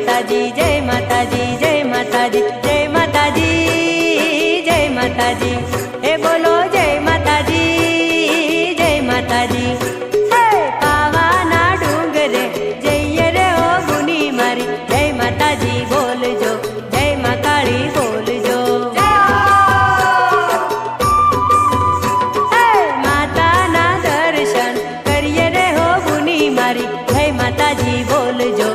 માતાજી જય માતાજી જય માતાજી જય માતાજી જય માતાજી હે બોલો જય માતાજી જય માતાજી હે પાવાના ડુંગરે જઈએ રે ઓ ગુની મારી જય માતાજી બોલજો જય મા કાળી બોલજો હે માતાના દર્શન કરીએ રે હો ગુની મારી જય માતાજી બોલજો